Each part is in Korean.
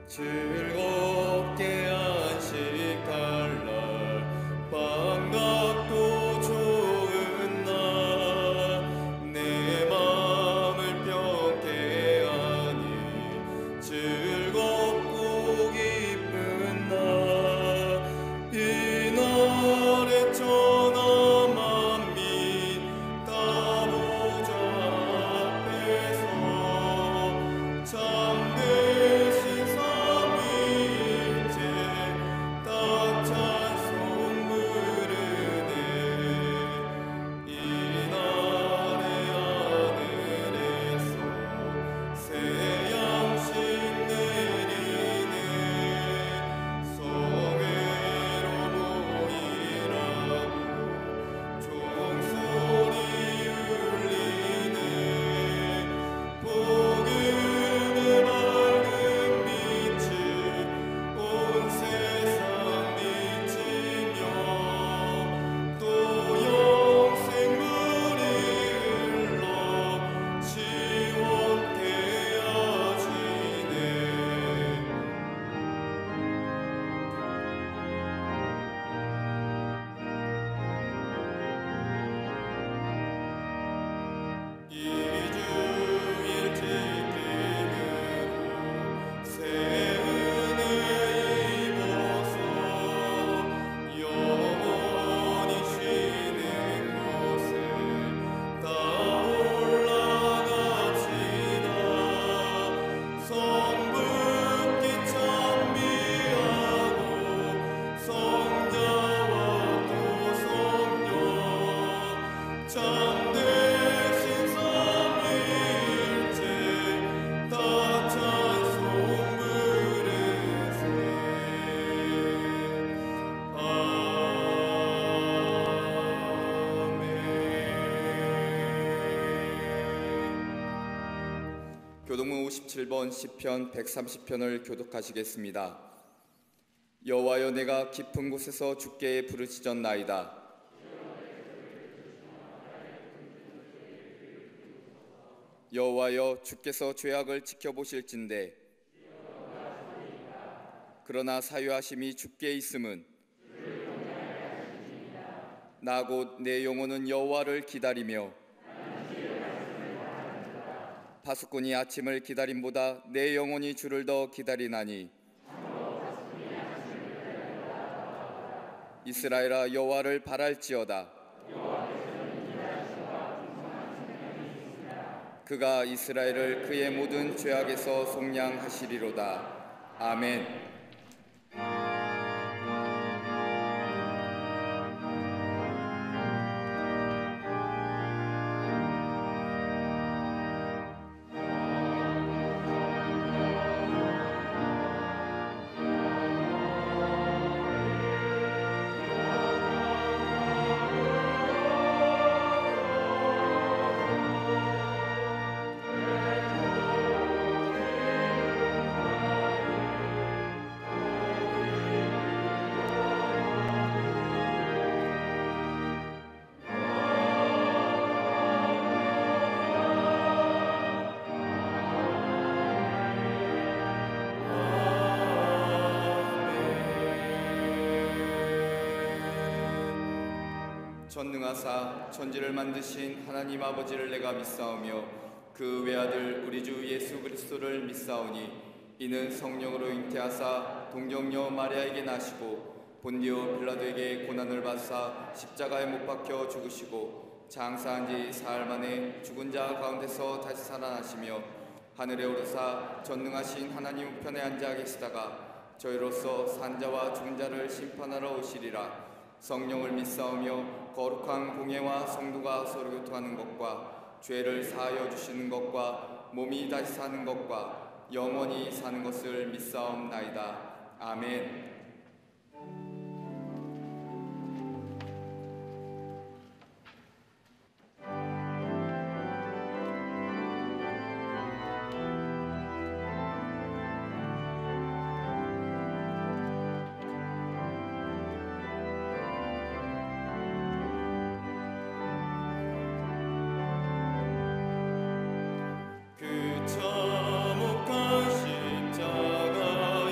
즐겁게 안식할 날 반갑고 좋은 날 내 맘을 평게 하니 즐겁고 기쁜 날 이 날에 천하 만민 다 보좌 앞에서 참되신 삼위일체 다 찬송 부르네. 이 날의 하늘에서 새 양식 내리네. 성회로 모이라고 종소리 울리네. 복음의 밝은 빛이 온 세상 비치며 또 영생물이 흘러 시원케 하시네. 이주일 지킴으로 새 은혜 입어서 영원히 쉬는 곳에 다 올라갑시다. 성부께 찬미하고 성자와 또 성령 참되신 삼위일체 다 찬송 부르세. 아멘. 교동문 57번 시편 130편을 교독하시겠습니다. 여호와여, 내가 깊은 곳에서 주께 부르짖었나이다. 여호와여, 주께서 죄악을 지켜보실진대 그러나 사유하심이 주께 있음은 나 곧 내 영혼은 여호와를 기다리며 파수꾼이 아침을 기다림보다 내 영혼이 주를 더 기다리나니 이스라엘아, 여호와를 바랄지어다. 그가 이스라엘을 그의 모든 죄악에서 속량하시리로다. 아멘. 전능하사 천지를 만드신 하나님 아버지를 내가 믿사오며 그 외아들 우리 주 예수 그리스도를 믿사오니 이는 성령으로 잉태하사 동정녀 마리아에게 나시고 본디오 빌라도에게 고난을 받사 십자가에 못 박혀 죽으시고 장사한 지 사흘 만에 죽은 자 가운데서 다시 살아나시며 하늘에 오르사 전능하신 하나님 우편에 앉아 계시다가 저희로서 산자와 죽은 자를 심판하러 오시리라. 성령을 믿사오며 거룩한 공예와 성도가 서로 교통하는 것과 죄를 사하여 주시는 것과 몸이 다시 사는 것과 영원히 사는 것을 믿사옵나이다. 아멘. 그 참혹한 십자가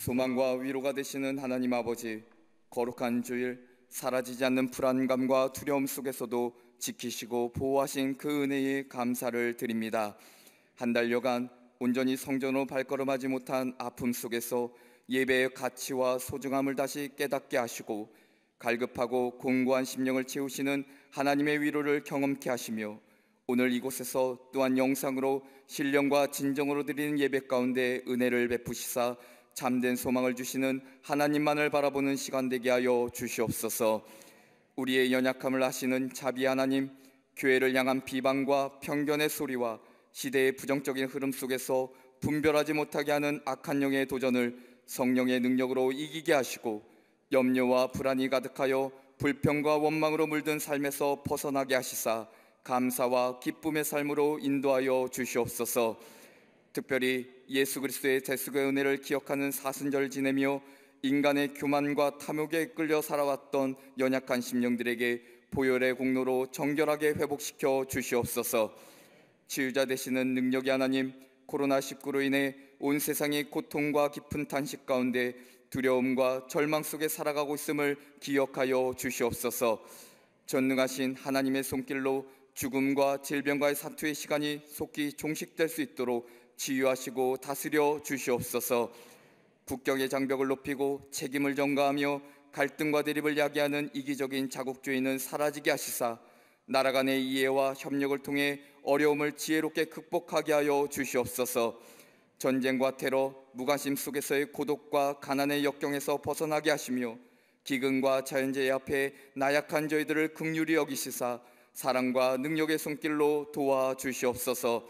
소망과 위로가 되시는 하나님 아버지, 거룩한 주일, 사라지지 않는 불안감과 두려움 속에서도 지키시고 보호하신 그 은혜에 감사를 드립니다. 한 달여간 온전히 성전으로 발걸음하지 못한 아픔 속에서 예배의 가치와 소중함을 다시 깨닫게 하시고 갈급하고 공고한 심령을 채우시는 하나님의 위로를 경험케 하시며 오늘 이곳에서 또한 영상으로 신령과 진정으로 드리는 예배 가운데 은혜를 베푸시사 참된 소망을 주시는 하나님만을 바라보는 시간 되게 하여 주시옵소서. 우리의 연약함을 아시는 자비 하나님, 교회를 향한 비방과 편견의 소리와 시대의 부정적인 흐름 속에서 분별하지 못하게 하는 악한 영의 도전을 성령의 능력으로 이기게 하시고 염려와 불안이 가득하여 불평과 원망으로 물든 삶에서 벗어나게 하시사 감사와 기쁨의 삶으로 인도하여 주시옵소서. 특별히 예수 그리스도의 대속의 은혜를 기억하는 사순절 지내며 인간의 교만과 탐욕에 끌려 살아왔던 연약한 심령들에게 보혈의 공로로 정결하게 회복시켜 주시옵소서. 치유자 되시는 능력의 하나님, 코로나19로 인해 온 세상이 고통과 깊은 탄식 가운데 두려움과 절망 속에 살아가고 있음을 기억하여 주시옵소서. 전능하신 하나님의 손길로 죽음과 질병과의 사투의 시간이 속히 종식될 수 있도록 치유하시고 다스려 주시옵소서. 국경의 장벽을 높이고 책임을 전가하며 갈등과 대립을 야기하는 이기적인 자국주의는 사라지게 하시사 나라 간의 이해와 협력을 통해 어려움을 지혜롭게 극복하게 하여 주시옵소서. 전쟁과 테러, 무관심 속에서의 고독과 가난의 역경에서 벗어나게 하시며 기근과 자연재해 앞에 나약한 저희들을 긍휼히 여기시사 사랑과 능력의 손길로 도와주시옵소서.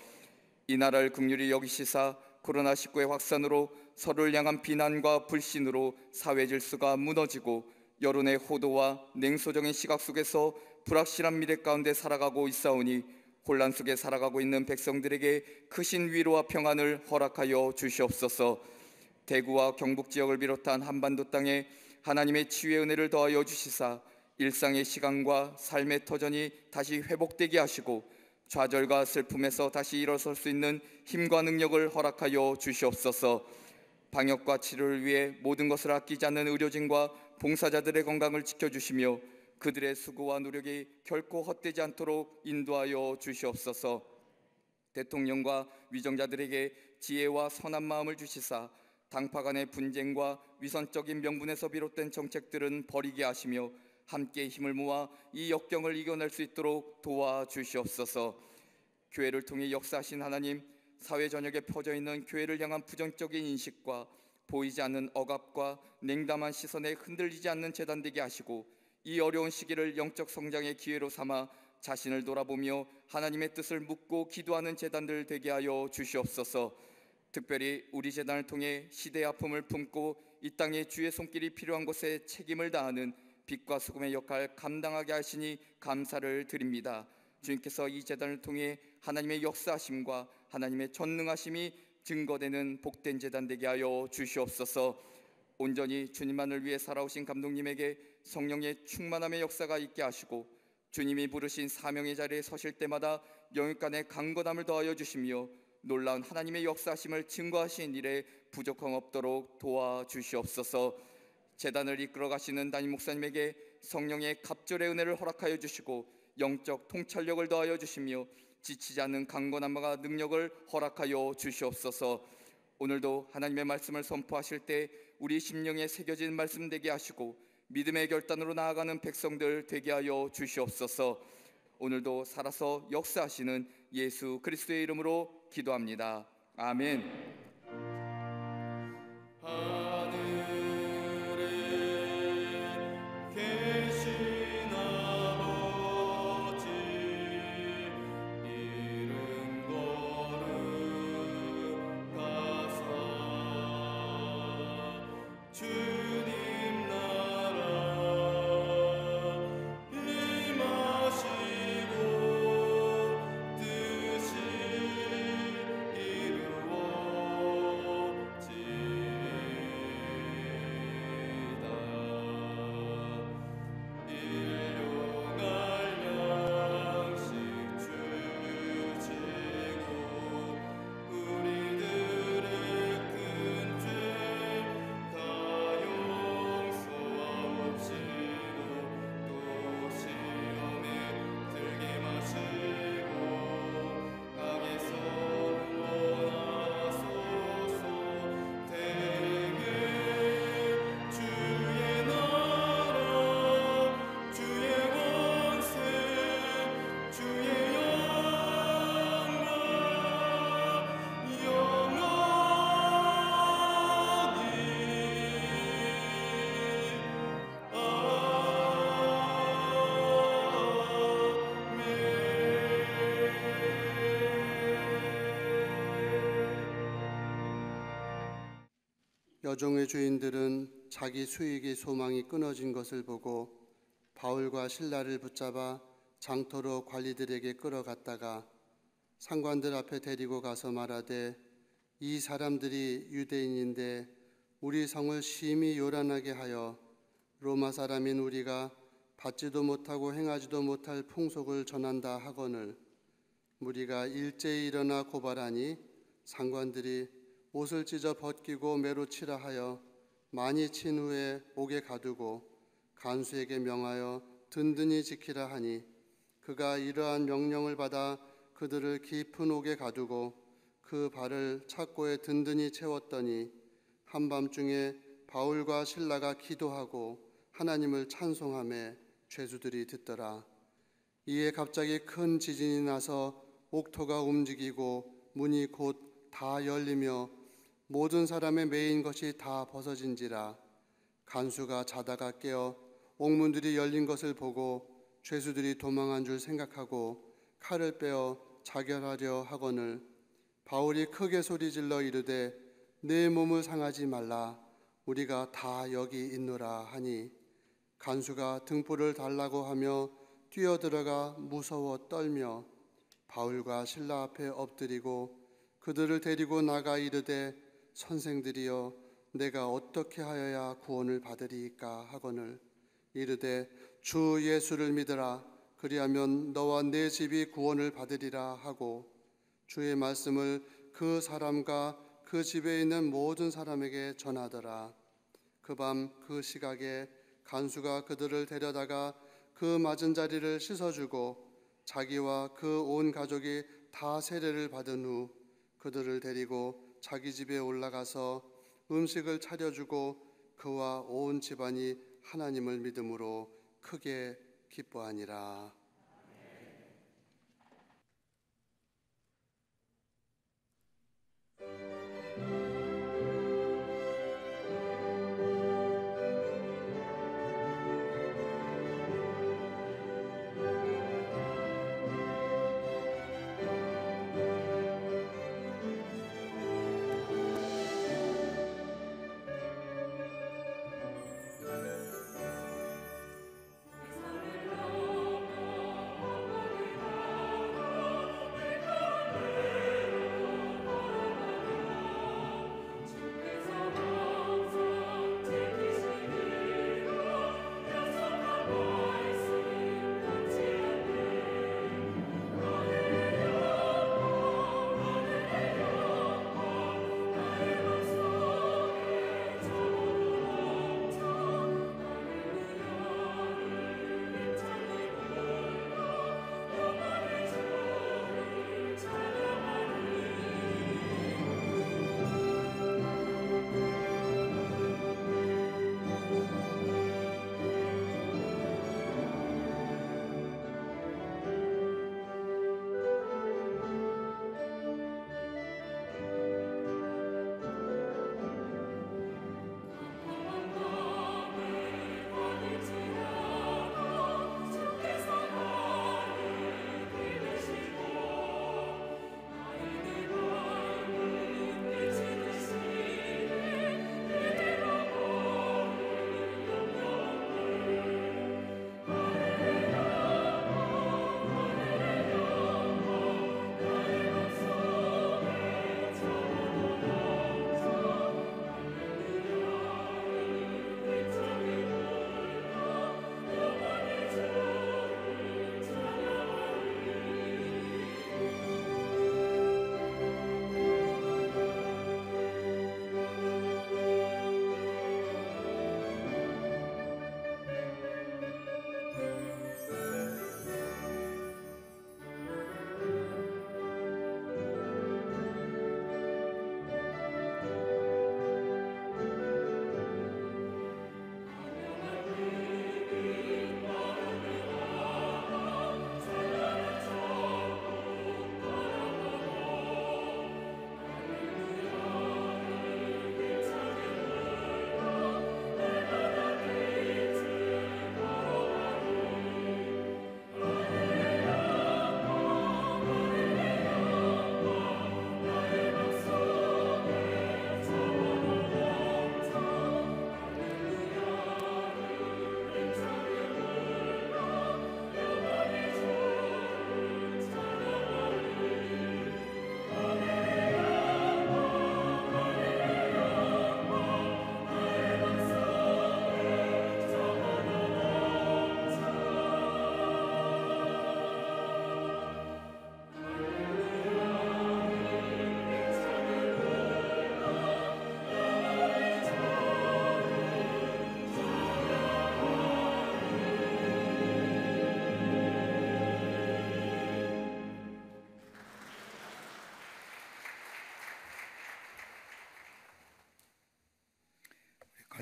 이 나라를 긍휼히 여기시사 코로나19의 확산으로 서로를 향한 비난과 불신으로 사회 질서가 무너지고 여론의 호도와 냉소적인 시각 속에서 불확실한 미래 가운데 살아가고 있사오니 혼란 속에 살아가고 있는 백성들에게 크신 위로와 평안을 허락하여 주시옵소서. 대구와 경북 지역을 비롯한 한반도 땅에 하나님의 치유의 은혜를 더하여 주시사 일상의 시간과 삶의 터전이 다시 회복되게 하시고 좌절과 슬픔에서 다시 일어설 수 있는 힘과 능력을 허락하여 주시옵소서. 방역과 치료를 위해 모든 것을 아끼지 않는 의료진과 봉사자들의 건강을 지켜주시며 그들의 수고와 노력이 결코 헛되지 않도록 인도하여 주시옵소서. 대통령과 위정자들에게 지혜와 선한 마음을 주시사 당파 간의 분쟁과 위선적인 명분에서 비롯된 정책들은 버리게 하시며 함께 힘을 모아 이 역경을 이겨낼 수 있도록 도와주시옵소서. 교회를 통해 역사하신 하나님, 사회 전역에 퍼져 있는 교회를 향한 부정적인 인식과 보이지 않는 억압과 냉담한 시선에 흔들리지 않는 재단 되게 하시고 이 어려운 시기를 영적 성장의 기회로 삼아 자신을 돌아보며 하나님의 뜻을 묻고 기도하는 재단들 되게 하여 주시옵소서. 특별히 우리 재단을 통해 시대의 아픔을 품고 이 땅에 주의 손길이 필요한 곳에 책임을 다하는 빛과 소금의 역할 감당하게 하시니 감사를 드립니다. 주님께서 이 재단을 통해 하나님의 역사하심과 하나님의 전능하심이 증거되는 복된 재단 되게 하여 주시옵소서. 온전히 주님만을 위해 살아오신 감독님에게 성령의 충만함의 역사가 있게 하시고 주님이 부르신 사명의 자리에 서실 때마다 영육간의 강건함을 더하여 주시며 놀라운 하나님의 역사하심을 증거하신 일에 부족함 없도록 도와주시옵소서. 재단을 이끌어 가시는 담임 목사님에게 성령의 갑절의 은혜를 허락하여 주시고 영적 통찰력을 더하여 주시며 지치지 않는 강건함과 능력을 허락하여 주시옵소서. 오늘도 하나님의 말씀을 선포하실 때 우리 심령에 새겨진 말씀 되게 하시고 믿음의 결단으로 나아가는 백성들 되게 하여 주시옵소서. 오늘도 살아서 역사하시는 예수 그리스도의 이름으로 기도합니다. 아멘. 여종의 주인들은 자기 수익의 소망이 끊어진 것을 보고 바울과 실라를 붙잡아 장터로 관리들에게 끌어갔다가 상관들 앞에 데리고 가서 말하되, 이 사람들이 유대인인데 우리 성을 심히 요란하게 하여 로마 사람인 우리가 받지도 못하고 행하지도 못할 풍속을 전한다 하거늘 무리가 일제히 일어나 고발하니 상관들이 옷을 찢어 벗기고 매로 치라 하여 많이 친 후에 옥에 가두고 간수에게 명하여 든든히 지키라 하니 그가 이러한 명령을 받아 그들을 깊은 옥에 가두고 그 발을 착고에 든든히 채웠더니 한밤중에 바울과 실라가 기도하고 하나님을 찬송하며 죄수들이 듣더라. 이에 갑자기 큰 지진이 나서 옥토가 움직이고 문이 곧 다 열리며 모든 사람의 매인 것이 다 벗어진지라. 간수가 자다가 깨어 옥문들이 열린 것을 보고 죄수들이 도망한 줄 생각하고 칼을 빼어 자결하려 하거늘 바울이 크게 소리질러 이르되, 내 몸을 상하지 말라, 우리가 다 여기 있노라 하니 간수가 등불을 달라고 하며 뛰어들어가 무서워 떨며 바울과 실라 앞에 엎드리고 그들을 데리고 나가 이르되, 선생들이여, 내가 어떻게 하여야 구원을 받으리이까 하거늘 이르되, 주 예수를 믿으라. 그리하면 너와 내 집이 구원을 받으리라 하고 주의 말씀을 그 사람과 그 집에 있는 모든 사람에게 전하더라. 그 밤 그 시각에 간수가 그들을 데려다가 그 맞은 자리를 씻어주고 자기와 그 온 가족이 다 세례를 받은 후 그들을 데리고 자기 집에 올라가서 음식을 차려주고 그와 온 집안이 하나님을 믿음으로 크게 기뻐하니라.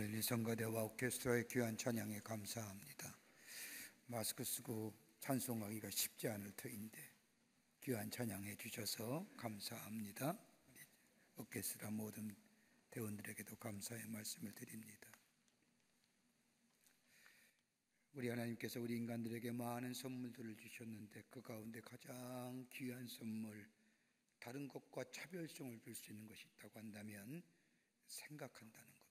할렐루야. 성가대와 오케스트라의 귀한 찬양에 감사합니다. 마스크 쓰고 찬송하기가 쉽지 않을 터인데 귀한 찬양해 주셔서 감사합니다. 오케스트라 모든 대원들에게도 감사의 말씀을 드립니다. 우리 하나님께서 우리 인간들에게 많은 선물들을 주셨는데 그 가운데 가장 귀한 선물, 다른 것과 차별성을 줄 수 있는 것이 있다고 한다면 생각한다는 겁니다.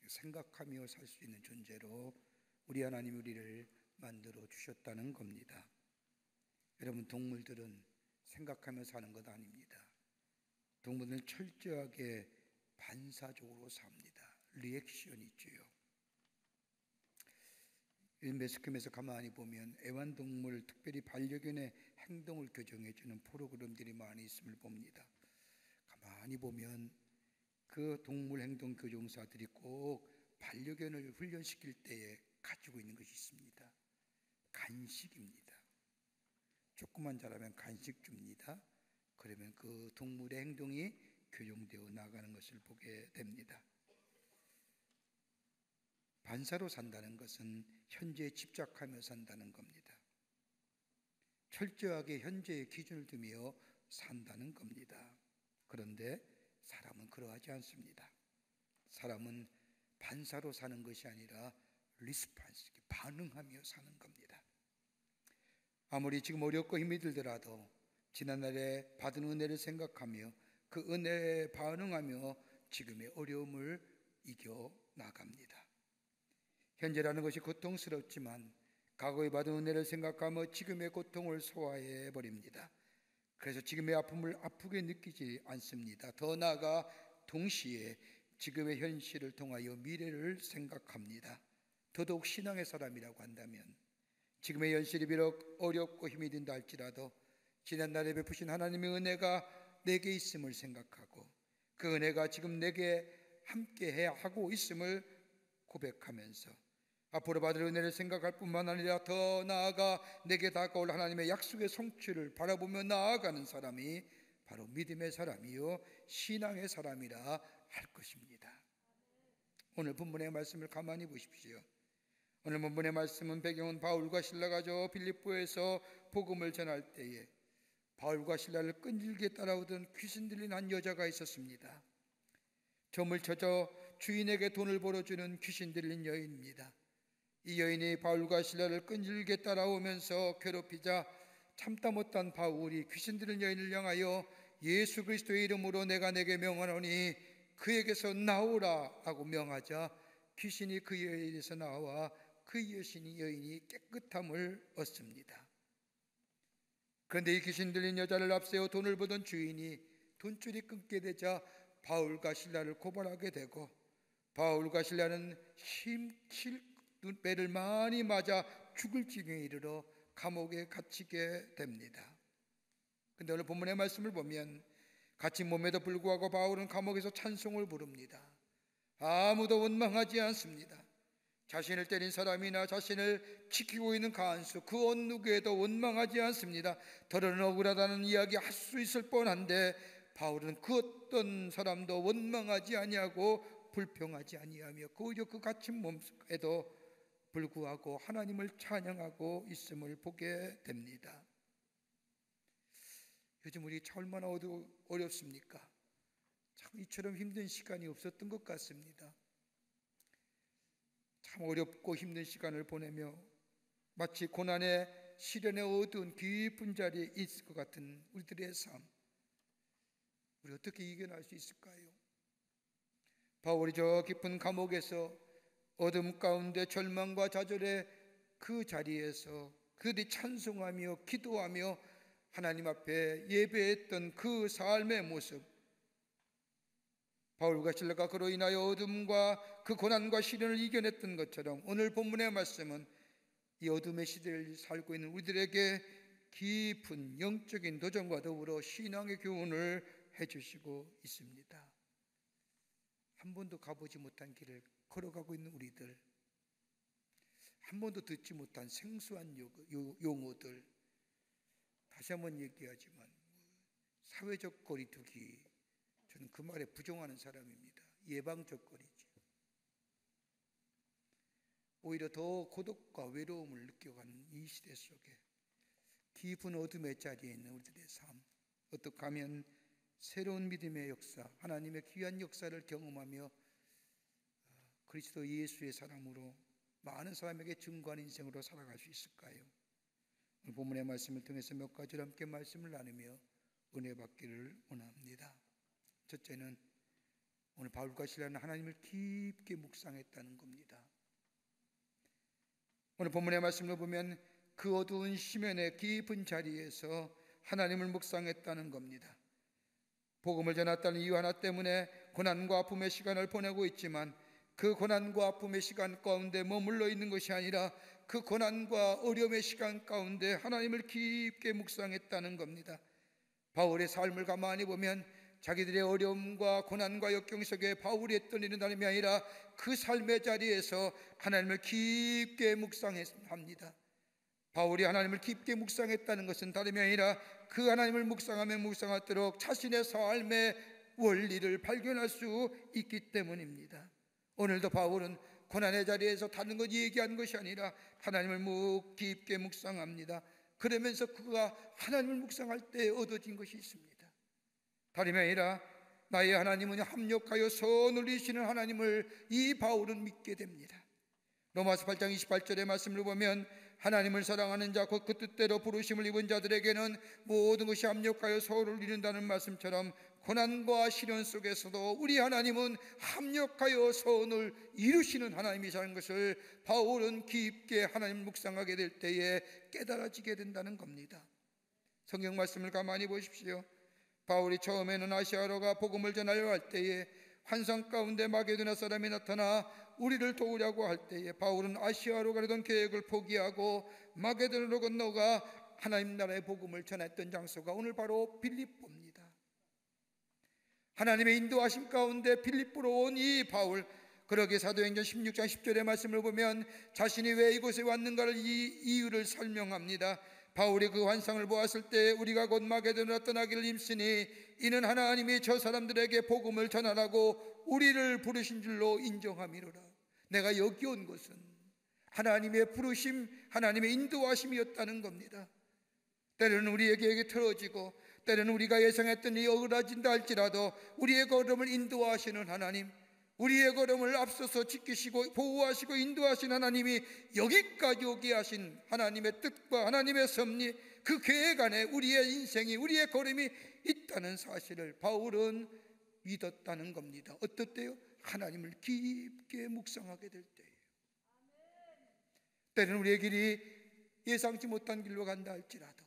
생각하며 살 수 있는 존재로 우리 하나님 우리를 만들어 주셨다는 겁니다. 여러분, 동물들은 생각하며 사는 것 아닙니다. 동물들은 철저하게 반사적으로 삽니다. 리액션이 있지요. 매스컴에서 가만히 보면 애완동물, 특별히 반려견의 행동을 교정해주는 프로그램들이 많이 있음을 봅니다. 가만히 보면 그 동물 행동 교정사들이 꼭 반려견을 훈련시킬 때에 가지고 있는 것이 있습니다. 간식입니다. 조금만 자라면 간식 줍니다. 그러면 그 동물의 행동이 교정되어 나가는 것을 보게 됩니다. 반사로 산다는 것은 현재에 집착하며 산다는 겁니다. 철저하게 현재의 기준을 두며 산다는 겁니다. 그런데 사람은 그러하지 않습니다. 사람은 반사로 사는 것이 아니라 리스판스, 반응하며 사는 겁니다. 아무리 지금 어렵고 힘이 들더라도 지난날에 받은 은혜를 생각하며 그 은혜에 반응하며 지금의 어려움을 이겨 나갑니다. 현재라는 것이 고통스럽지만 과거에 받은 은혜를 생각하며 지금의 고통을 소화해 버립니다. 그래서 지금의 아픔을 아프게 느끼지 않습니다. 더 나아가 동시에 지금의 현실을 통하여 미래를 생각합니다. 더더욱 신앙의 사람이라고 한다면 지금의 현실이 비록 어렵고 힘이 든다 할지라도 지난날에 베푸신 하나님의 은혜가 내게 있음을 생각하고 그 은혜가 지금 내게 함께해야 하고 있음을 고백하면서 앞으로 받을 은혜를 생각할 뿐만 아니라 더 나아가 내게 다가올 하나님의 약속의 성취를 바라보며 나아가는 사람이 바로 믿음의 사람이요 신앙의 사람이라 할 것입니다. 오늘 본문의 말씀을 가만히 보십시오. 오늘 본문의 말씀은 배경은 바울과 신라가 저 빌립보에서 복음을 전할 때에 바울과 신라를 끈질게 따라오던 귀신 들린 한 여자가 있었습니다. 점을 쳐서 주인에게 돈을 벌어주는 귀신 들린 여인입니다. 이 여인이 바울과 신라를 끈질게 따라오면서 괴롭히자 참다 못한 바울이 귀신 들린 여인을 향하여 예수 그리스도의 이름으로 내가 내게 명하노니 그에게서 나오라 하고 명하자 귀신이 그 여인에서 나와 그 여인이 깨끗함을 얻습니다. 그런데 이 귀신 들린 여자를 앞세워 돈을 벌던 주인이 돈줄이 끊게 되자 바울과 신라를 고발하게 되고 바울과 신라는 힘칠 눈배를 많이 맞아 죽을 지경에 이르러 감옥에 갇히게 됩니다. 그런데 오늘 본문의 말씀을 보면 갇힌 몸에도 불구하고 바울은 감옥에서 찬송을 부릅니다. 아무도 원망하지 않습니다. 자신을 때린 사람이나 자신을 지키고 있는 간수 그 어느 누구에도 원망하지 않습니다. 더러는 억울하다는 이야기 할 수 있을 뻔한데 바울은 그 어떤 사람도 원망하지 아니하고 불평하지 아니하며 오히려 그 갇힌 몸에도 불구하고 하나님을 찬양하고 있음을 보게 됩니다. 요즘 우리 참 얼마나 어렵습니까? 참 이처럼 힘든 시간이 없었던 것 같습니다. 참 어렵고 힘든 시간을 보내며 마치 고난의 시련의 어두운 깊은 자리에 있을 것 같은 우리들의 삶, 우리 어떻게 이겨낼 수 있을까요? 바울이 저 깊은 감옥에서 어둠 가운데 절망과 좌절의 그 자리에서 그들이 찬송하며 기도하며 하나님 앞에 예배했던 그 삶의 모습, 바울과 신라가 그로 인하여 어둠과 그 고난과 시련을 이겨냈던 것처럼 오늘 본문의 말씀은 이 어둠의 시대를 살고 있는 우리들에게 깊은 영적인 도전과 더불어 신앙의 교훈을 해주시고 있습니다. 한 번도 가보지 못한 길을 걸어가고 있는 우리들, 한 번도 듣지 못한 생소한 용어들, 다시 한번 얘기하지만 사회적 거리두기, 저는 그 말에 부정하는 사람입니다. 예방적 거리지. 오히려 더 고독과 외로움을 느껴가는 이 시대 속에 깊은 어둠의 자리에 있는 우리들의 삶, 어떻게 하면 새로운 믿음의 역사, 하나님의 귀한 역사를 경험하며 그리스도 예수의 사람으로 많은 사람에게 증거하는 인생으로 살아갈 수 있을까요? 오늘 본문의 말씀을 통해서 몇 가지로 함께 말씀을 나누며 은혜 받기를 원합니다. 첫째는 오늘 바울과 실라는 하나님을 깊게 묵상했다는 겁니다. 오늘 본문의 말씀을 보면 그 어두운 심연의 깊은 자리에서 하나님을 묵상했다는 겁니다. 복음을 전했다는 이유 하나 때문에 고난과 아픔의 시간을 보내고 있지만 그 고난과 아픔의 시간 가운데 머물러 있는 것이 아니라 그 고난과 어려움의 시간 가운데 하나님을 깊게 묵상했다는 겁니다. 바울의 삶을 가만히 보면 자기들의 어려움과 고난과 역경 속에 바울이 했던 일은 다름이 아니라 그 삶의 자리에서 하나님을 깊게 묵상합니다. 바울이 하나님을 깊게 묵상했다는 것은 다름이 아니라 그 하나님을 묵상하며 묵상할수록 자신의 삶의 원리를 발견할 수 있기 때문입니다. 오늘도 바울은 고난의 자리에서 다른 것 얘기하는 것이 아니라 하나님을 깊게 묵상합니다. 그러면서 그가 하나님을 묵상할 때 얻어진 것이 있습니다. 다름이 아니라 나의 하나님은 합력하여 선을 이루시는 하나님을 이 바울은 믿게 됩니다. 로마서 8장 28절의 말씀을 보면 하나님을 사랑하는 자 곧 그 뜻대로 부르심을 입은 자들에게는 모든 것이 합력하여 선을 이룬다는 말씀처럼 고난과 시련 속에서도 우리 하나님은 합력하여 선을 이루시는 하나님이라는 것을 바울은 깊게 하나님을 묵상하게 될 때에 깨달아지게 된다는 겁니다. 성경 말씀을 가만히 보십시오. 바울이 처음에는 아시아로 가 복음을 전하려 할 때에 환상 가운데 마게도나 사람이 나타나 우리를 도우려고 할 때에 바울은 아시아로 가려던 계획을 포기하고 마게도나로 건너가 하나님 나라의 복음을 전했던 장소가 오늘 바로 빌립보입니다. 하나님의 인도하심 가운데 빌립보로 온 이 바울, 그러기에 사도행전 16장 10절의 말씀을 보면 자신이 왜 이곳에 왔는가를 이 이유를 설명합니다. 바울이 그 환상을 보았을 때 우리가 곧 마게도나로 떠나기를 힘쓰니 이는 하나님이 저 사람들에게 복음을 전하라고 우리를 부르신 줄로 인정함이로라. 내가 여기 온 것은 하나님의 부르심, 하나님의 인도하심이었다는 겁니다. 때로는 우리의 계획이 틀어지고 때로는 우리가 예상했던 일이 어그러진다 할지라도 우리의 걸음을 인도하시는 하나님, 우리의 걸음을 앞서서 지키시고 보호하시고 인도하신 하나님이 여기까지 오게 하신 하나님의 뜻과 하나님의 섭리, 그 계획 안에 우리의 인생이, 우리의 걸음이 있다는 사실을 바울은 믿었다는 겁니다. 어떨 때요? 하나님을 깊게 묵상하게 될 때예요. 때로는 우리의 길이 예상치 못한 길로 간다 할지라도,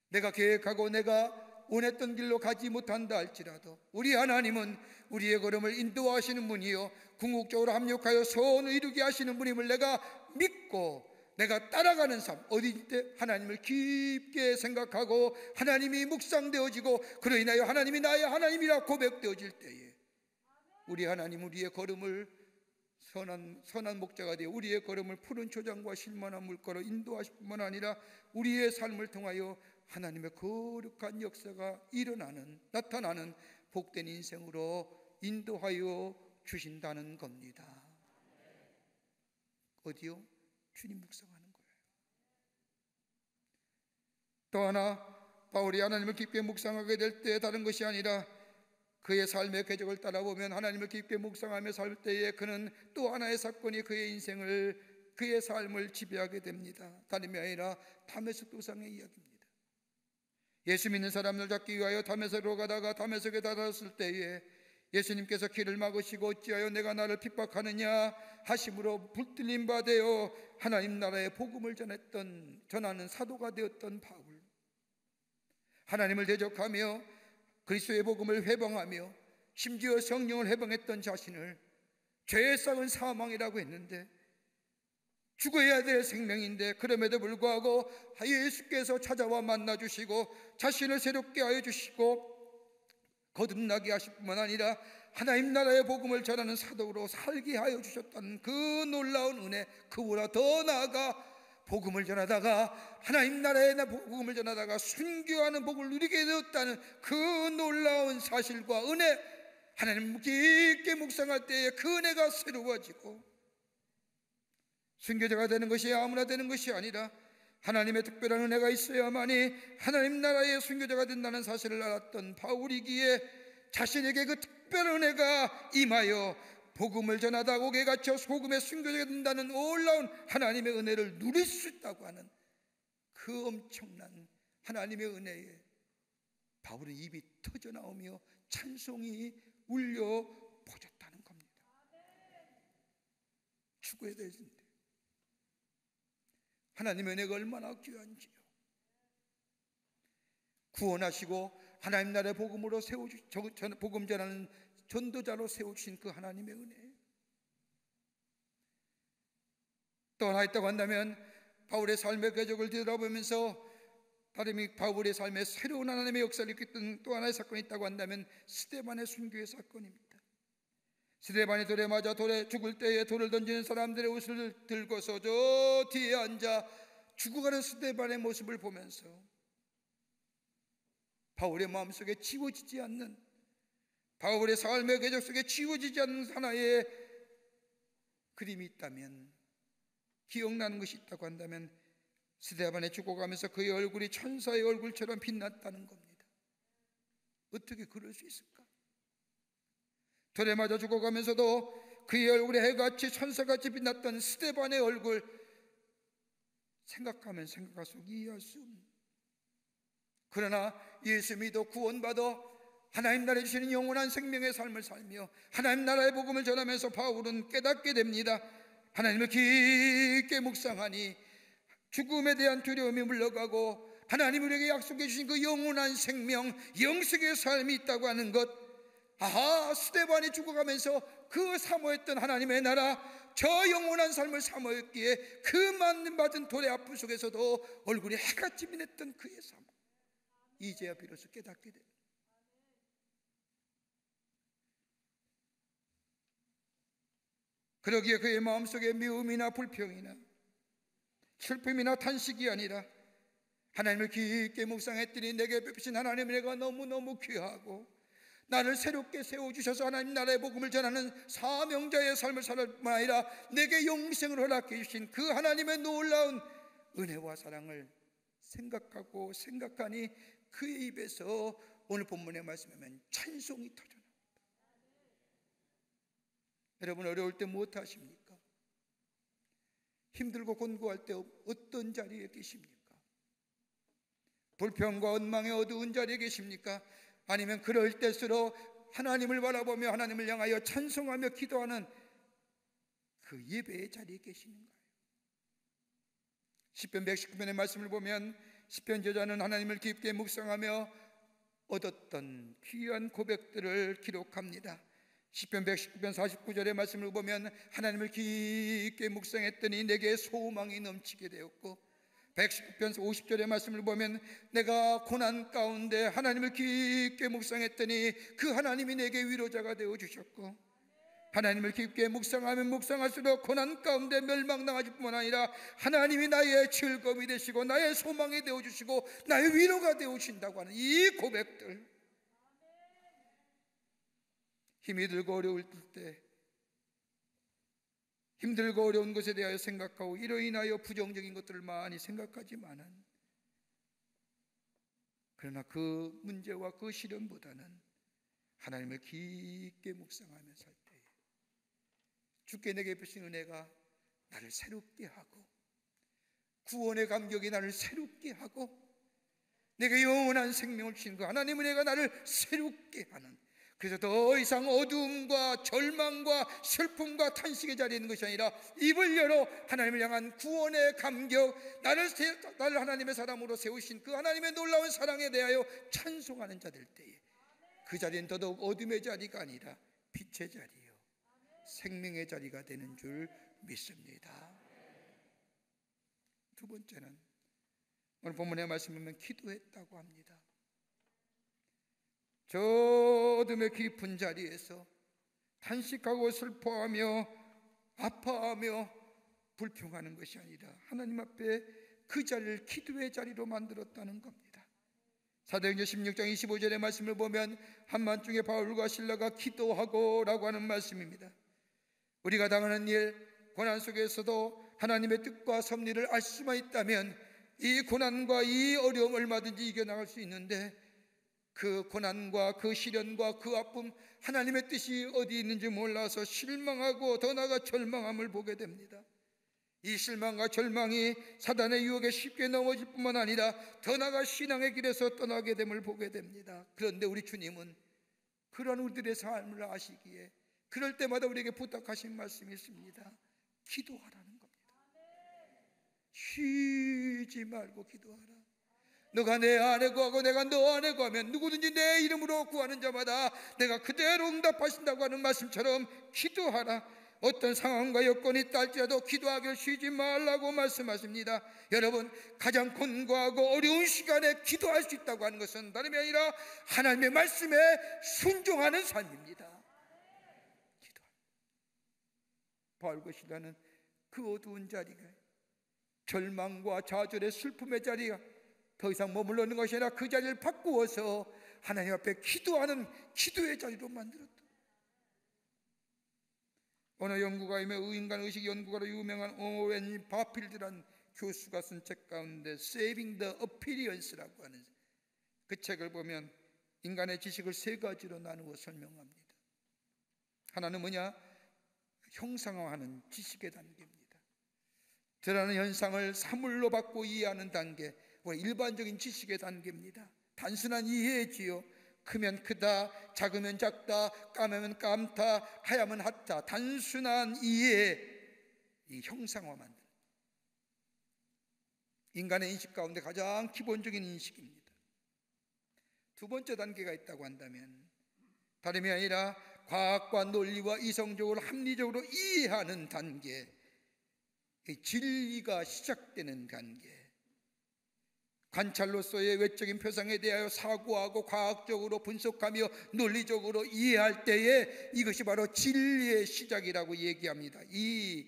내가 계획하고 내가 원했던 길로 가지 못한다 할지라도 우리 하나님은 우리의 걸음을 인도하시는 분이요 궁극적으로 합력하여 선을 이루게 하시는 분임을 내가 믿고 내가 따라가는 삶, 어디 때 하나님을 깊게 생각하고 하나님이 묵상되어지고 그로 인하여 하나님이 나의 하나님이라 고백되어질 때에 우리 하나님 우리의 걸음을 선한 목자가 되어 우리의 걸음을 푸른 초장과 실만한 물가로 인도하실 뿐만 아니라 우리의 삶을 통하여 하나님의 거룩한 역사가 나타나는 복된 인생으로 인도하여 주신다는 겁니다. 어디요? 주님 묵상하는 거예요. 또 하나 바울이 하나님을 깊게 묵상하게 될 때 다른 것이 아니라 그의 삶의 궤적을 따라보면 하나님을 깊게 묵상하며 살 때에 그는 또 하나의 사건이 그의 삶을 지배하게 됩니다. 다름이 아니라 다메섹 도상의 이야기입니다. 예수 믿는 사람을 잡기 위하여 다메섹으로 가다가 다메섹에 다다랐을 때에 예수님께서 길을 막으시고 어찌하여 내가 나를 핍박하느냐 하심으로 불들림 바 되어 하나님 나라의 복음을 전하는 사도가 되었던 바울, 하나님을 대적하며 그리스도의 복음을 회방하며 심지어 성령을 회방했던 자신을 죄의 싹은 사망이라고 했는데 죽어야 될 생명인데 그럼에도 불구하고 예수께서 찾아와 만나주시고 자신을 새롭게 하여 주시고 거듭나게 하실 뿐만 아니라 하나님 나라의 복음을 전하는 사도로 살게 하여 주셨다는 그 놀라운 은혜, 그보다 더 나아가 복음을 전하다가 하나님 나라의 복음을 전하다가 순교하는 복을 누리게 되었다는 그 놀라운 사실과 은혜, 하나님 깊게 묵상할 때에 그 은혜가 새로워지고 순교자가 되는 것이 아무나 되는 것이 아니라 하나님의 특별한 은혜가 있어야만이 하나님 나라의 순교자가 된다는 사실을 알았던 바울이기에 자신에게 그 특별한 은혜가 임하여 복음을 전하다 옥에 갇혀 소금의 순교자가 된다는 놀라운 하나님의 은혜를 누릴 수 있다고 하는 그 엄청난 하나님의 은혜에 바울의 입이 터져 나오며 찬송이 울려 퍼졌다는 겁니다. 죽어야 되는데 하나님의 은혜가 얼마나 귀한지요. 구원하시고 하나님 나라의 복음으로 복음 전하는 전도자로 세우신 그 하나님의 은혜. 또 하나 있다고 한다면 바울의 삶의 궤적을 뒤돌아보면서 다름이 바울의 삶에 새로운 하나님의 역사를 이끌었던 또 하나의 사건이 있다고 한다면 스데반의 순교의 사건입니다. 스데반이 돌에 맞아 돌에 죽을 때에 돌을 던지는 사람들의 옷을 들고서 저 뒤에 앉아 죽어가는 스데반의 모습을 보면서 바울의 마음속에 지워지지 않는, 바울의 삶의 궤적 속에 지워지지 않는 하나의 그림이 있다면, 기억나는 것이 있다고 한다면 스데반에 죽어가면서 그의 얼굴이 천사의 얼굴처럼 빛났다는 겁니다. 어떻게 그럴 수 있을까? 돌에 맞아 죽어가면서도 그의 얼굴에 해같이 천사같이 빛났던 스데반의 얼굴 생각하면 생각할수록 이해할 수 없는, 그러나 예수 믿어 구원받아 하나님 나라에 주시는 영원한 생명의 삶을 살며 하나님 나라의 복음을 전하면서 바울은 깨닫게 됩니다. 하나님을 깊게 묵상하니 죽음에 대한 두려움이 물러가고 하나님 우리에게 약속해 주신 그 영원한 생명, 영생의 삶이 있다고 하는 것. 아하, 스데반이 죽어가면서 그 사모했던 하나님의 나라, 저 영원한 삶을 사모했기에 그 맞는 돌의 아픔 속에서도 얼굴이 해같이 빛냈던 그의 삶, 이제야 비로소 깨닫게 됩니다. 그러기에 그의 마음속에 미움이나 불평이나 슬픔이나 탄식이 아니라 하나님을 깊게 묵상했더니 내게 베푸신 하나님의 은혜가 너무너무 귀하고 나를 새롭게 세워주셔서 하나님 나라의 복음을 전하는 사명자의 삶을 살 뿐만 아니라 내게 영생을 허락해 주신 그 하나님의 놀라운 은혜와 사랑을 생각하고 생각하니 그의 입에서 오늘 본문의 말씀하면 찬송이 터져나옵니다. 여러분, 어려울 때 무엇 하십니까? 힘들고 곤고할 때 어떤 자리에 계십니까? 불평과 원망의 어두운 자리에 계십니까? 아니면 그럴 때일수록 하나님을 바라보며 하나님을 향하여 찬송하며 기도하는 그 예배의 자리에 계시는가요? 시편 119편의 말씀을 보면 시편 저자는 하나님을 깊게 묵상하며 얻었던 귀한 고백들을 기록합니다. 시편 119편 49절의 말씀을 보면 하나님을 깊게 묵상했더니 내게 소망이 넘치게 되었고, 119편 50절의 말씀을 보면 내가 고난 가운데 하나님을 깊게 묵상했더니 그 하나님이 내게 위로자가 되어주셨고, 하나님을 깊게 묵상하면 묵상할수록 고난 가운데 멸망당하실 뿐만 아니라 하나님이 나의 즐거움이 되시고 나의 소망이 되어주시고 나의 위로가 되어주신다고 하는 이 고백들, 힘이 들고 어려울 때 힘들고 어려운 것에 대하여 생각하고 이로 인하여 부정적인 것들을 많이 생각하지만은, 그러나 그 문제와 그 시련보다는 하나님을 깊게 묵상하며 살 때에 주께 내게 베푸신 은혜가 나를 새롭게 하고 구원의 감격이 나를 새롭게 하고 내게 영원한 생명을 주신 그 하나님의 은혜가 나를 새롭게 하는, 그래서 더 이상 어두움과 절망과 슬픔과 탄식의 자리에 있는 것이 아니라 입을 열어 하나님을 향한 구원의 감격, 나를 하나님의 사람으로 세우신 그 하나님의 놀라운 사랑에 대하여 찬송하는 자들 때에 그 자리는 더더욱 어둠의 자리가 아니라 빛의 자리요 생명의 자리가 되는 줄 믿습니다. 두 번째는 오늘 본문의 말씀을 보면 기도했다고 합니다. 저 어둠의 깊은 자리에서 탄식하고 슬퍼하며 아파하며 불평하는 것이 아니라 하나님 앞에 그 자리를 기도의 자리로 만들었다는 겁니다. 사도행전 16장 25절의 말씀을 보면 한밤중에 바울과 실라가 기도하고 라고 하는 말씀입니다. 우리가 당하는 일, 고난 속에서도 하나님의 뜻과 섭리를 알 수만 있다면 이 고난과 이 어려움 얼마든지 이겨나갈 수 있는데, 그 고난과 그 시련과 그 아픔, 하나님의 뜻이 어디 있는지 몰라서 실망하고 더 나아가 절망함을 보게 됩니다. 이 실망과 절망이 사단의 유혹에 쉽게 넘어질 뿐만 아니라 더 나아가 신앙의 길에서 떠나게 됨을 보게 됩니다. 그런데 우리 주님은 그런 우리들의 삶을 아시기에 그럴 때마다 우리에게 부탁하신 말씀이 있습니다. 기도하라는 겁니다. 쉬지 말고 기도하라. 너가 내 안에 구하고 내가 너 안에 구하면 누구든지 내 이름으로 구하는 자마다 내가 그대로 응답하신다고 하는 말씀처럼 기도하라. 어떤 상황과 여건이 있다 할지라도 기도하기를 쉬지 말라고 말씀하십니다. 여러분, 가장 곤고하고 어려운 시간에 기도할 수 있다고 하는 것은 다름이 아니라 하나님의 말씀에 순종하는 삶입니다. 바울과 실라는 그 어두운 자리가, 절망과 좌절의 슬픔의 자리가 더 이상 머물러 있는 것이 아니라 그 자리를 바꾸어서 하나님 앞에 기도하는 기도의 자리로 만들었다. 어느 연구가이며 인간 의식 연구가로 유명한 오웬 바필드라는 교수가 쓴 책 가운데 Saving the Appearance라고 하는 그 책을 보면 인간의 지식을 세 가지로 나누어 설명합니다. 하나는 뭐냐? 형상화하는 지식의 단계입니다. 드러나는 현상을 사물로 받고 이해하는 단계, 일반적인 지식의 단계입니다. 단순한 이해지요. 크면 크다, 작으면 작다, 까매면 깜다, 하야면 하다. 단순한 이해, 이 형상화 만드는 인간의 인식 가운데 가장 기본적인 인식입니다. 두 번째 단계가 있다고 한다면 다름이 아니라 과학과 논리와 이성적으로 합리적으로 이해하는 단계, 진리가 시작되는 단계, 관찰로서의 외적인 표상에 대하여 사고하고 과학적으로 분석하며 논리적으로 이해할 때에 이것이 바로 진리의 시작이라고 얘기합니다. 이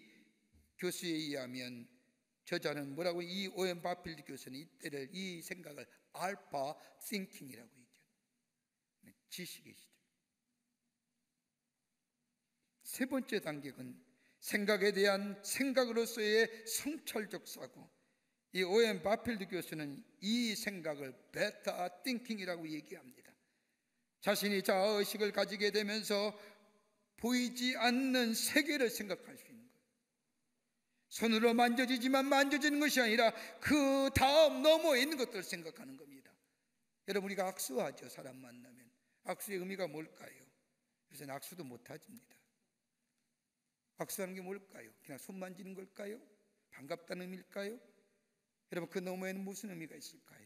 교수에 의하면, 저자는 뭐라고, 이 오웬 바필드 교수는 이때를, 이 생각을 알파 띵킹이라고 얘기합니다. 지식의 시작. 세 번째 단계는 생각에 대한 생각으로서의 성찰적 사고. 이 오웬 바필드 교수는 이 생각을 베타 띵킹이라고 얘기합니다. 자신이 자아의식을 가지게 되면서 보이지 않는 세계를 생각할 수 있는 거예요. 손으로 만져지지만 만져지는 것이 아니라 그 다음 너머에 있는 것들을 생각하는 겁니다. 여러분, 우리가 악수하죠. 사람 만나면 악수의 의미가 뭘까요? 그래서 악수도 못하집니다. 악수하는 게 뭘까요? 그냥 손 만지는 걸까요? 반갑다는 의미일까요? 여러분, 그 너머에는 무슨 의미가 있을까요?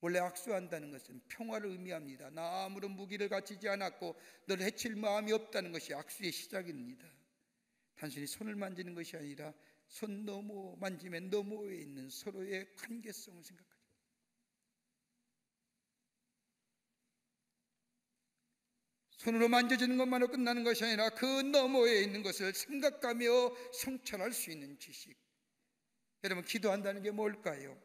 원래 악수한다는 것은 평화를 의미합니다. 나 아무런 무기를 갖추지 않았고 너를 해칠 마음이 없다는 것이 악수의 시작입니다. 단순히 손을 만지는 것이 아니라 손 너머, 만지면 너머에 있는 서로의 관계성을 생각하죠. 손으로 만져지는 것만으로 끝나는 것이 아니라 그 너머에 있는 것을 생각하며 성찰할 수 있는 지식. 여러분, 기도한다는 게 뭘까요?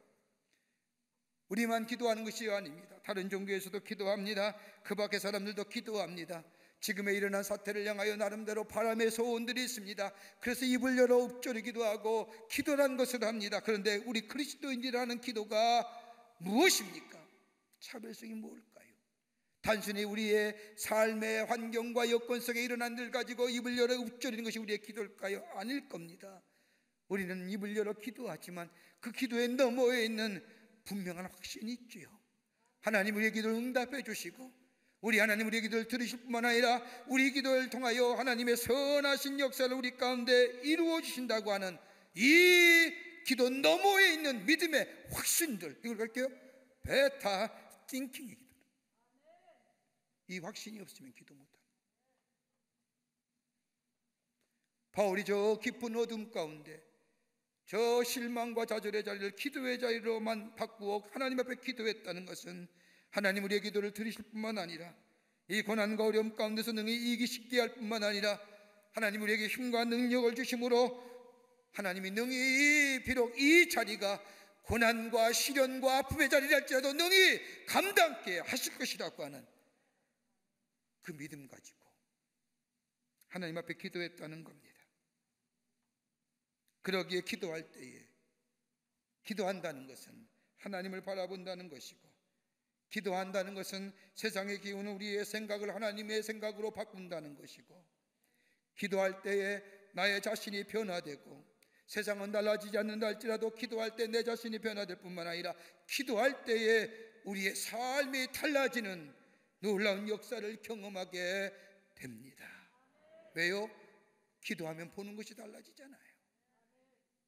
우리만 기도하는 것이 아닙니다. 다른 종교에서도 기도합니다. 그 밖의 사람들도 기도합니다. 지금에 일어난 사태를 향하여 나름대로 바람의 소원들이 있습니다. 그래서 입을 열어 읊조리기도 하고 기도라는 것을 합니다. 그런데 우리 그리스도인이라는 기도가 무엇입니까? 차별성이 뭘까요? 단순히 우리의 삶의 환경과 여건 속에 일어난 일 가지고 입을 열어 읊조리는 것이 우리의 기도일까요? 아닐 겁니다. 우리는 입을 열어 기도하지만 그 기도의 너머에 있는 분명한 확신이 있지요. 하나님 우리의 기도를 응답해 주시고 우리 하나님 우리의 기도를 들으실 뿐만 아니라 우리 기도를 통하여 하나님의 선하신 역사를 우리 가운데 이루어 주신다고 하는 이 기도 너머에 있는 믿음의 확신들, 이걸 갈게요. 베타 띵킹의 기도. 이 확신이 없으면 기도 못합니다. 바울이 저 깊은 어둠 가운데 저 실망과 좌절의 자리를 기도의 자리로만 바꾸어 하나님 앞에 기도했다는 것은 하나님 우리의 기도를 들으실 뿐만 아니라 이 고난과 어려움 가운데서 능히 이기기 쉽게 할 뿐만 아니라 하나님 우리에게 힘과 능력을 주심으로 하나님이 능히 비록 이 자리가 고난과 시련과 아픔의 자리랄지라도 능히 감당케 하실 것이라고 하는 그 믿음 가지고 하나님 앞에 기도했다는 겁니다. 그러기에 기도할 때에, 기도한다는 것은 하나님을 바라본다는 것이고, 기도한다는 것은 세상의 기운은 우리의 생각을 하나님의 생각으로 바꾼다는 것이고, 기도할 때에 나의 자신이 변화되고, 세상은 달라지지 않는다 할지라도 기도할 때 내 자신이 변화될 뿐만 아니라 기도할 때에 우리의 삶이 달라지는 놀라운 역사를 경험하게 됩니다. 왜요? 기도하면 보는 것이 달라지잖아요.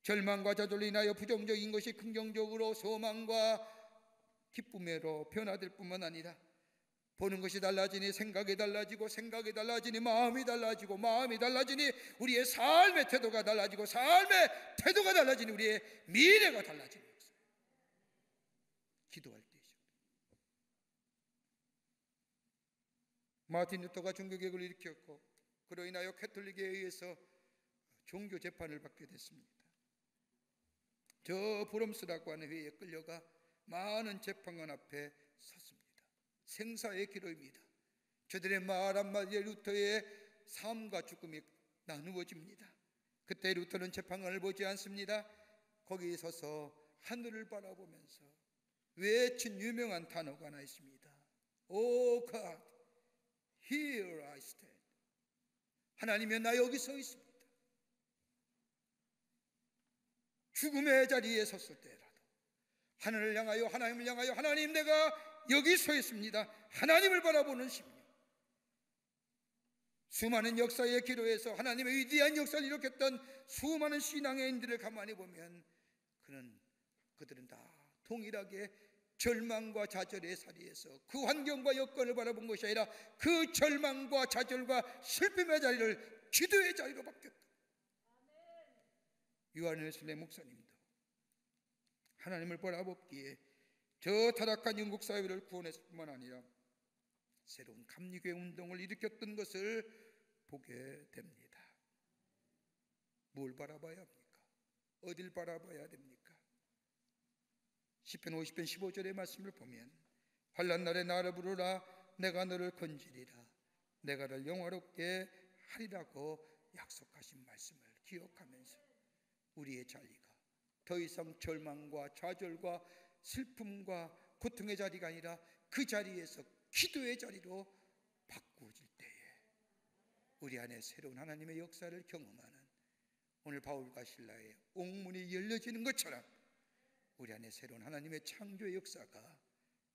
절망과 좌절로 인하여 부정적인 것이 긍정적으로 소망과 기쁨으로 변화될 뿐만 아니라 보는 것이 달라지니 생각이 달라지고, 생각이 달라지니 마음이 달라지고, 마음이 달라지니 우리의 삶의 태도가 달라지고, 삶의 태도가 달라지니 우리의 미래가 달라지는 것입니다. 기도할 때이죠. 마틴 루터가 종교개혁을 일으켰고, 그로 인하여 캐톨릭에 의해서 종교 재판을 받게 됐습니다. 저 브롬스라고 하는 회의에 끌려가 많은 재판관 앞에 섰습니다. 생사의 기로입니다. 저들의 말 한마디에 루터의 삶과 죽음이 나누어집니다. 그때 루터는 재판관을 보지 않습니다. 거기 서서 하늘을 바라보면서 외친 유명한 단어가 하나 있습니다. O God, here I stand. 하나님이여, 나 여기 서 있습니다. 죽음의 자리에 섰을 때라도 하늘을 향하여, 하나님을 향하여, 하나님, 내가 여기 서 있습니다. 하나님을 바라보는 심령. 수많은 역사의 기로에서 하나님의 위대한 역사를 일으켰던 수많은 신앙인들을 가만히 보면 그들은 다 동일하게 절망과 좌절의 자리에서 그 환경과 여건을 바라본 것이 아니라 그 절망과 좌절과 슬픔의 자리를 기도의 자리로 바뀌었다. 요한 웨슬리 목사님도 하나님을 바라보기에 저 타락한 영국 사회를 구원했을 뿐만 아니라 새로운 감리교회 운동을 일으켰던 것을 보게 됩니다. 뭘 바라봐야 합니까? 어딜 바라봐야 됩니까? 시편 50편 15절의 말씀을 보면 환난 날에 나를 부르라, 내가 너를 건지리라, 내가 너를 영화롭게 하리라고 약속하신 말씀을 기억하면서 우리의 자리가 더 이상 절망과 좌절과 슬픔과 고통의 자리가 아니라 그 자리에서 기도의 자리로 바꾸어질 때에 우리 안에 새로운 하나님의 역사를 경험하는, 오늘 바울과 실라의 옥문이 열려지는 것처럼 우리 안에 새로운 하나님의 창조의 역사가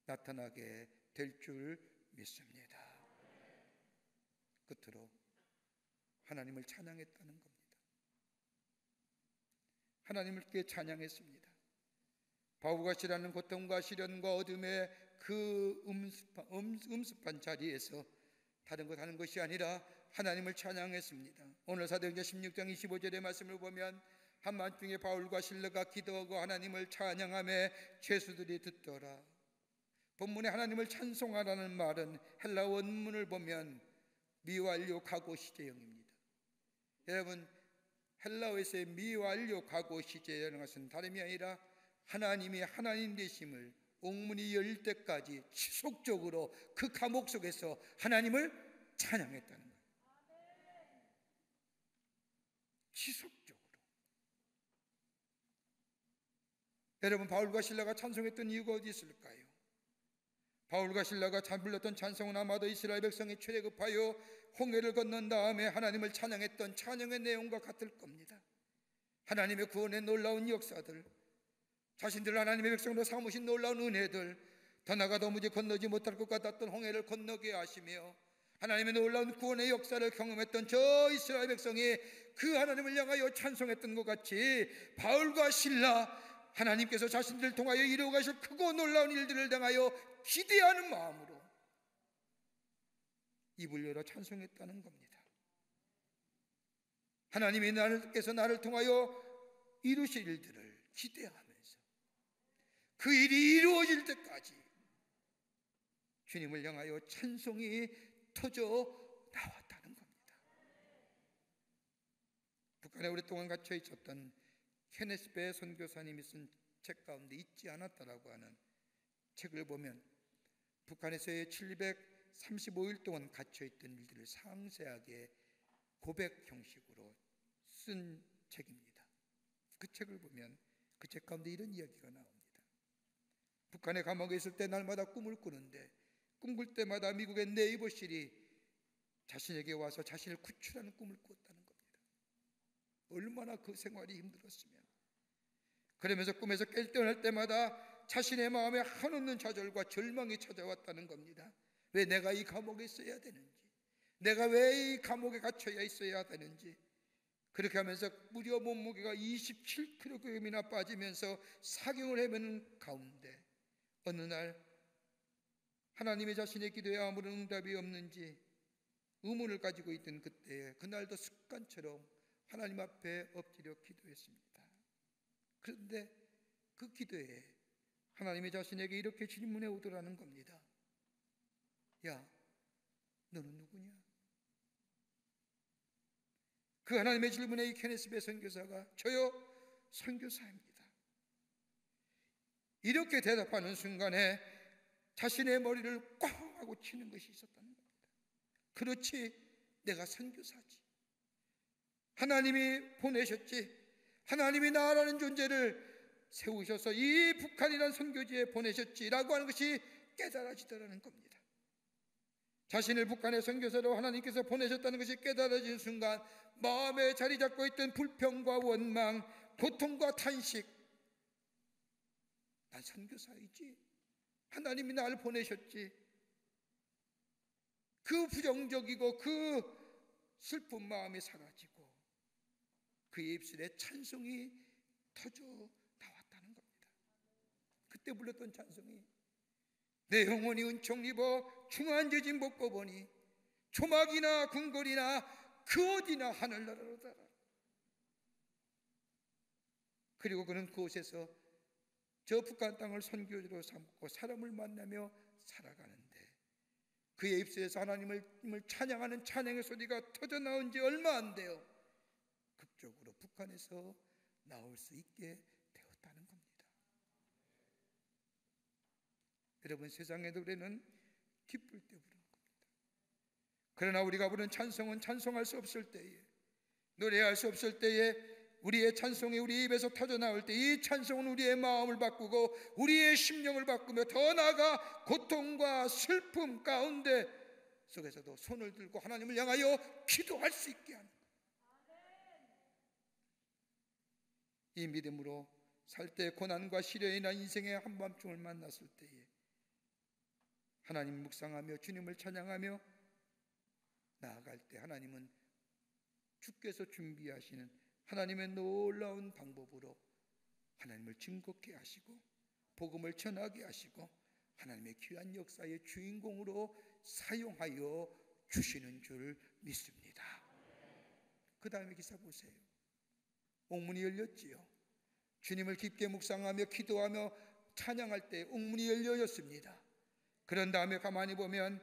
나타나게 될 줄 믿습니다. 끝으로 하나님을 찬양했다는 겁니다. 하나님께 찬양했습니다. 바울과 시라는 고통과 시련과 어둠의 그 음습한 자리에서 다른 것 하는 것이 아니라 하나님을 찬양했습니다. 오늘 사도행전 16장 25절의 말씀을 보면 한밤중에 바울과 실라가 기도하고 하나님을 찬양하며 죄수들이 듣더라. 본문에 하나님을 찬송하라는 말은 헬라 원문을 보면 미완료 가고 시제형입니다. 여러분, 헬라어에서의 미완료 가고 시제라는 것은 다름이 아니라 하나님이 하나님 되심을 옥문이 열릴 때까지 지속적으로 그 감옥 속에서 하나님을 찬양했다는 거예요. 지속적으로. 여러분, 바울과 실라가 찬송했던 이유가 어디 있을까요? 바울과 실라가 불렀던 찬송은 아마도 이스라엘 백성이 출애굽하여 홍해를 건넌 다음에 하나님을 찬양했던 찬양의 내용과 같을 겁니다. 하나님의 구원의 놀라운 역사들, 자신들 하나님의 백성으로 삼으신 놀라운 은혜들, 더 나아가 도무지 건너지 못할 것 같았던 홍해를 건너게 하시며 하나님의 놀라운 구원의 역사를 경험했던 저 이스라엘 백성이 그 하나님을 향하여 찬송했던 것 같이 바울과 실라, 하나님께서 자신들을 통하여 이루어 가실 크고 놀라운 일들을 당하여 기대하는 마음으로 입을 열어 찬송했다는 겁니다. 하나님이 나를 통하여 이루실 일들을 기대하면서 그 일이 이루어질 때까지 주님을 향하여 찬송이 터져 나왔다는 겁니다. 북한에 오랫동안 갇혀 있었던 케네스 베 선교사님이 쓴 책 가운데 잊지 않았다라고 하는 책을 보면 북한에서의 735일 동안 갇혀있던 일들을 상세하게 고백 형식으로 쓴 책입니다. 그 책을 보면 그 책 가운데 이런 이야기가 나옵니다. 북한의 감옥에 있을 때 날마다 꿈을 꾸는데 꿈꿀 때마다 미국의 네이버실이 자신에게 와서 자신을 구출하는 꿈을 꾸었다는 겁니다. 얼마나 그 생활이 힘들었으면. 그러면서 꿈에서 깰 때날 때마다 자신의 마음에 한없는 좌절과 절망이 찾아왔다는 겁니다. 왜 내가 이 감옥에 있어야 되는지, 내가 왜 이 감옥에 갇혀야 있어야 되는지. 그렇게 하면서 무려 몸무게가 27kg이나 빠지면서 사경을 헤매는 가운데 어느 날 하나님의 자신의 기도에 아무런 응답이 없는지 의문을 가지고 있던 그때에 그날도 습관처럼 하나님 앞에 엎드려 기도했습니다. 그런데 그 기도에 하나님의 자신에게 이렇게 질문해 오더라는 겁니다. 야, 너는 누구냐? 그 하나님의 질문에 이 케네스 배 선교사가 저요 선교사입니다. 이렇게 대답하는 순간에 자신의 머리를 꽝 하고 치는 것이 있었다는 겁니다. 그렇지, 내가 선교사지. 하나님이 보내셨지. 하나님이 나라는 존재를 세우셔서 이 북한이라는 선교지에 보내셨지라고 하는 것이 깨달아지더라는 겁니다. 자신을 북한의 선교사로 하나님께서 보내셨다는 것이 깨달아진 순간 마음에 자리 잡고 있던 불평과 원망, 고통과 탄식, 난 선교사이지, 하나님이 나를 보내셨지, 그 부정적이고 그 슬픈 마음이 사라지고 그의 입술에 찬송이 터져 나왔다는 겁니다. 그때 불렀던 찬송이 내 영혼이 은총 입어 중한지진 벗고 보니 초막이나 궁궐이나 그 어디나 하늘나라로 달아. 그리고 그는 그곳에서 저 북한 땅을 선교지로 삼고 사람을 만나며 살아가는데 그의 입술에서 하나님을 찬양하는 찬양의 소리가 터져나온 지 얼마 안 돼요. 극적으로 북한에서 나올 수 있게 되었다는 겁니다. 여러분, 세상의 노래는 기쁠 때 부르는 겁니다. 그러나 우리가 부르는 찬송은 찬송할 수 없을 때에, 노래할 수 없을 때에 우리의 찬송이 우리 입에서 터져나올 때 이 찬송은 우리의 마음을 바꾸고 우리의 심령을 바꾸며 더 나아가 고통과 슬픔 가운데 속에서도 손을 들고 하나님을 향하여 기도할 수 있게 하는 거예요. 이 믿음으로 살 때 고난과 시련이 난 인생의 한밤중을 만났을 때에 하나님 묵상하며 주님을 찬양하며 나아갈 때 하나님은 주께서 준비하시는 하나님의 놀라운 방법으로 하나님을 증거케 하시고 복음을 전하게 하시고 하나님의 귀한 역사의 주인공으로 사용하여 주시는 줄 믿습니다. 그 다음에 기사 보세요. 옥문이 열렸지요. 주님을 깊게 묵상하며 기도하며 찬양할 때 옥문이 열려졌습니다. 그런 다음에 가만히 보면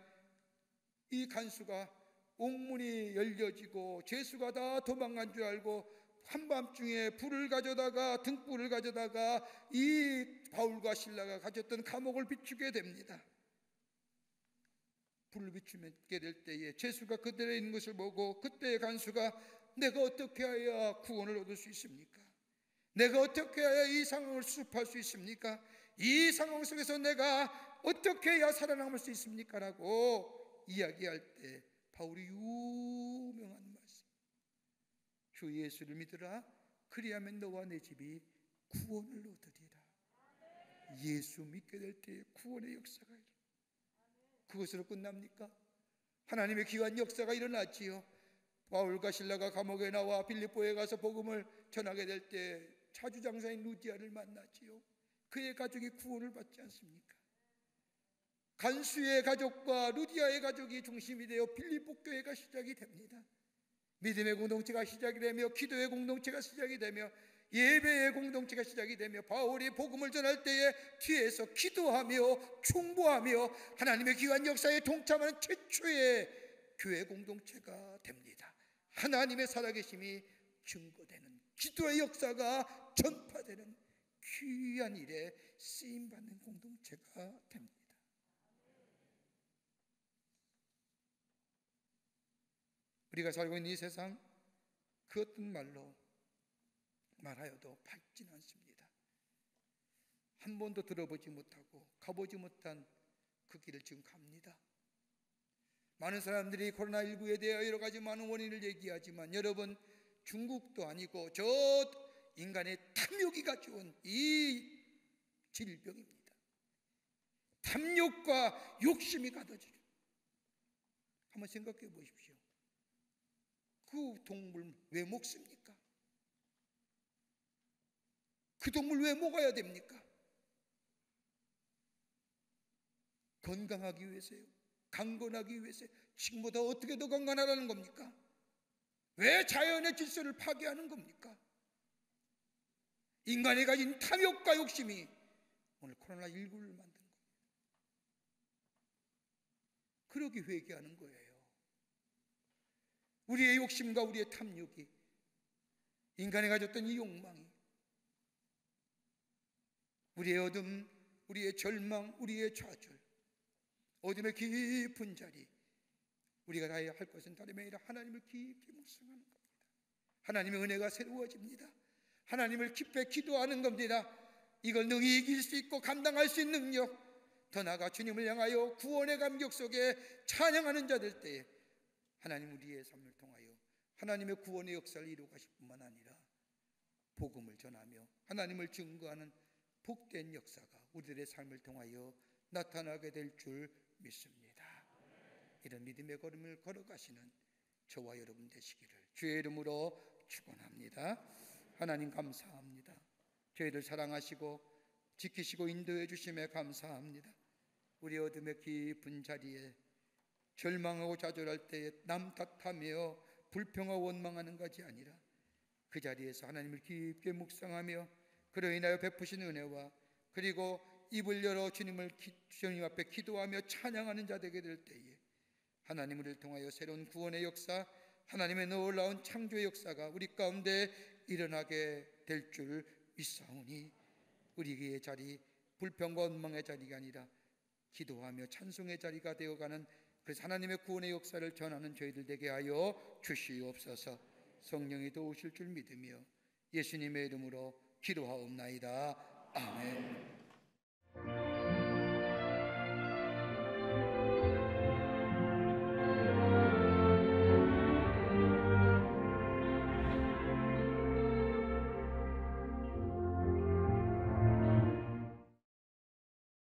이 간수가 옥문이 열려지고 죄수가 다 도망간 줄 알고 한밤중에 불을 가져다가 등불을 가져다가 이 바울과 실라가 가졌던 감옥을 비추게 됩니다. 불을 비추게 될 때에 죄수가 그들에 있는 것을 보고 그때 간수가 내가 어떻게 해야 구원을 얻을 수 있습니까? 내가 어떻게 해야 이 상황을 수습할 수 있습니까? 이 상황 속에서 내가 어떻게 해야 살아남을 수 있습니까? 라고 이야기할 때 바울이 유명한 말씀, 주 예수를 믿으라 그리하면 너와 내 집이 구원을 얻으리라. 예수 믿게 될 때 구원의 역사가 일어나. 그것으로 끝납니까? 하나님의 귀한 역사가 일어났지요. 바울과 실라가 감옥에 나와 빌립보에 가서 복음을 전하게 될 때 차주장사인 루디아를 만났지요. 그의 가족이 구원을 받지 않습니까? 간수의 가족과 루디아의 가족이 중심이 되어 빌립보 교회가 시작이 됩니다. 믿음의 공동체가 시작이 되며 기도의 공동체가 시작이 되며 예배의 공동체가 시작이 되며 바울이 복음을 전할 때에 뒤에서 기도하며 충보하며 하나님의 귀한 역사에 동참하는 최초의 교회 공동체가 됩니다. 하나님의 살아계심이 증거되는 기도의 역사가 전파되는 귀한 일에 쓰임받는 공동체가 됩니다. 우리가 살고 있는 이 세상 그 어떤 말로 말하여도 밝지는 않습니다. 한 번도 들어보지 못하고 가보지 못한 그 길을 지금 갑니다. 많은 사람들이 코로나19에 대해 여러 가지 많은 원인을 얘기하지만 여러분, 중국도 아니고 저 인간의 탐욕이 가져온 이 질병입니다. 탐욕과 욕심이 가득해져. 한번 생각해 보십시오. 그 동물 왜 먹습니까? 그 동물 왜 먹어야 됩니까? 건강하기 위해서요? 강건하기 위해서요? 지금보다 어떻게 더 건강하라는 겁니까? 왜 자연의 질서를 파괴하는 겁니까? 인간이 가진 탐욕과 욕심이 오늘 코로나19를 만든 겁니다. 그러기 회개하는 거예요. 우리의 욕심과 우리의 탐욕이, 인간이 가졌던 이 욕망이, 우리의 어둠, 우리의 절망, 우리의 좌절, 어둠의 깊은 자리, 우리가 다 해야 할 것은 다름이 아니라 하나님을 깊이 묵상하는 겁니다. 하나님의 은혜가 새로워집니다. 하나님을 깊이 기도하는 겁니다. 이걸 능히 이길 수 있고 감당할 수 있는 능력, 더 나아가 주님을 향하여 구원의 감격 속에 찬양하는 자들 때에 하나님 우리의 삶을 통하여 하나님의 구원의 역사를 이루가실 뿐만 아니라 복음을 전하며 하나님을 증거하는 복된 역사가 우리들의 삶을 통하여 나타나게 될 줄 믿습니다. 이런 믿음의 걸음을 걸어가시는 저와 여러분 되시기를 주의 이름으로 축원합니다. 하나님 감사합니다. 저희를 사랑하시고 지키시고 인도해 주심에 감사합니다. 우리 어둠의 깊은 자리에 절망하고 좌절할 때에 남 탓하며 불평하고 원망하는 것이 아니라 그 자리에서 하나님을 깊게 묵상하며 그로 인하여 베푸신 은혜와 그리고 입을 열어 주님 앞에 기도하며 찬양하는 자 되게 될 때에 하나님을 통하여 새로운 구원의 역사, 하나님의 놀라운 창조의 역사가 우리 가운데 일어나게 될 줄 믿사오니 우리의 자리, 불평과 원망의 자리가 아니라 기도하며 찬송의 자리가 되어가는 그래서 하나님의 구원의 역사를 전하는 저희들 되게 하여 주시옵소서. 성령이 도우실 줄 믿으며 예수님의 이름으로 기도하옵나이다. 아멘.